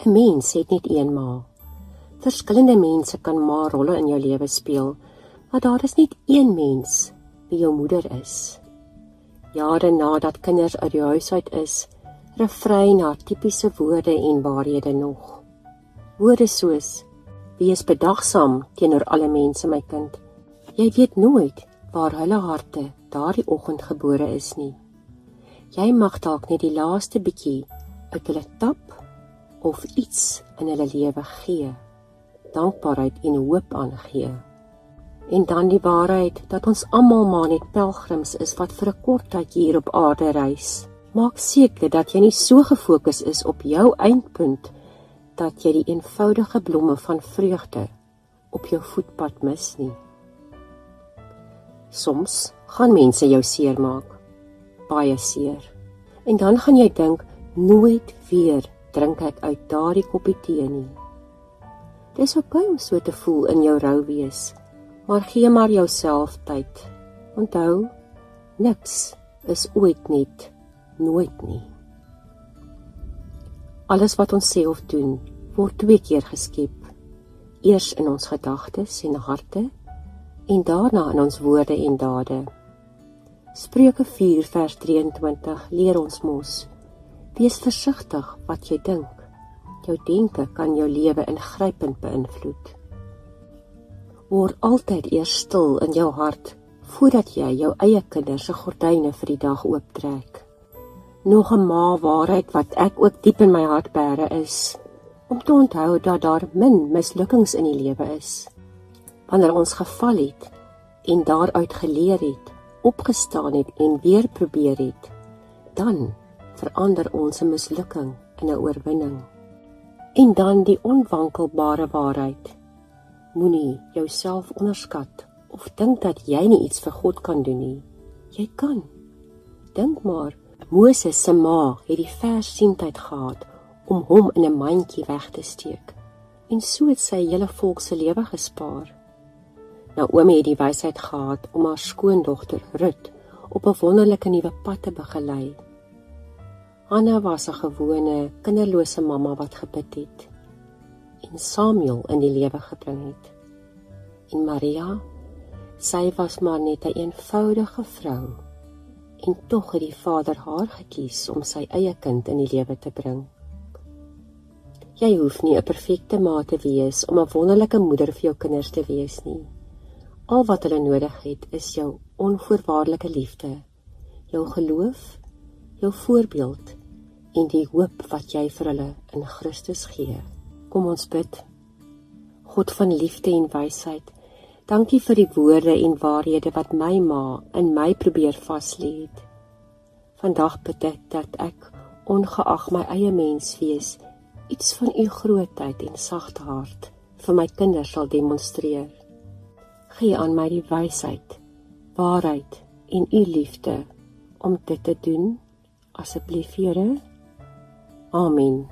'n mens het net een ma. Verskillende mense kan ma-rolle in jou lewe speel, maar daar is net een mens wie jou moeder is. Jare nadat kinders uit die huis uit is, refrein haar tipiese woorde en waarhede nog. Woorde soos, wees bedagsaam teenoor alle mense, my kind. Jy weet nooit waar hulle harte daardie oggend gebore is nie. Jy mag dalk net die laaste bietjie uit hulle tap of iets in hulle lewe gee, dankbaarheid en hoop aangee. En dan die waarheid dat ons almal maar net pelgrims is wat vir 'n kort tyd hier op aarde reis. Maak seker dat jy nie so gefokus is op jou eindpunt dat jy die eenvoudige blomme van vreugde op jou voetpad mis nie. Soms gaan mense jou seermaak, baie seer. En dan gaan jy dink, nooit weer drink ek uit daardie koppie tee nie. Dis oké om so te voel in jou rou wees, maar gee maar jouself tyd. Onthou, niks is ooit net nooit nie. Alles wat ons sê of doen, word 2 keer geskep. Eers in ons gedagtes en harte, en daarna in ons woorde en dade. Spreuke 4 vers 23 leer ons mos, wees versigtig wat jy dink. Jou denke kan jou lewe ingrypend beïnvloed. Word altyd eers stil in jou hart, voordat jy jou eie kinders se gordyne vir die dag ooptrek. Nog 'n ma-waarheid wat ek ook diep in my hart bære is, om te onthou dat daar min mislukkings in die lewe is. Wanneer ons geval het, en daaruit geleer het, opgestaan het en weer probeer het, dan verander ons 'n mislukking in 'n oorwinning. En dan die onwankelbare waarheid, moenie jouself onderskat, of dink dat jy nie iets vir God kan doen nie. Jy kan. Dink maar, Moses se ma het die versientheid gehad om hom in 'n mandjie weg te steek, en so het sy hele volk se lewe gespaar. Naomi het die wysheid gehad om haar skoondogter Rut op 'n wonderlike nuwe pad te begelei. Hanna was 'n gewone, kinderlose mamma wat gebid het en Samuel in die lewe gebring het. En Maria, sy was maar net 'n eenvoudige vrou, en tog het die Vader haar gekies om sy eie kind in die lewe te bring. Jy hoef nie 'n perfekte ma te wees om 'n wonderlike moeder vir jou kinders te wees nie. Al wat hulle nodig het, is jou onvoorwaardelike liefde, jou geloof, jou voorbeeld en die hoop wat jy vir hulle in Christus gee. Kom ons bid. God van liefde en wysheid, dankie vir die woorde en waarhede wat my ma in my probeer vaslê het. Vandag bid ek dat ek, ongeag my eie mens wees, iets van u grootheid en sagte hart vir my kinders sal demonstreer. Gee aan my die wysheid, waarheid en u liefde om dit te doen, asseblief Here. Amen.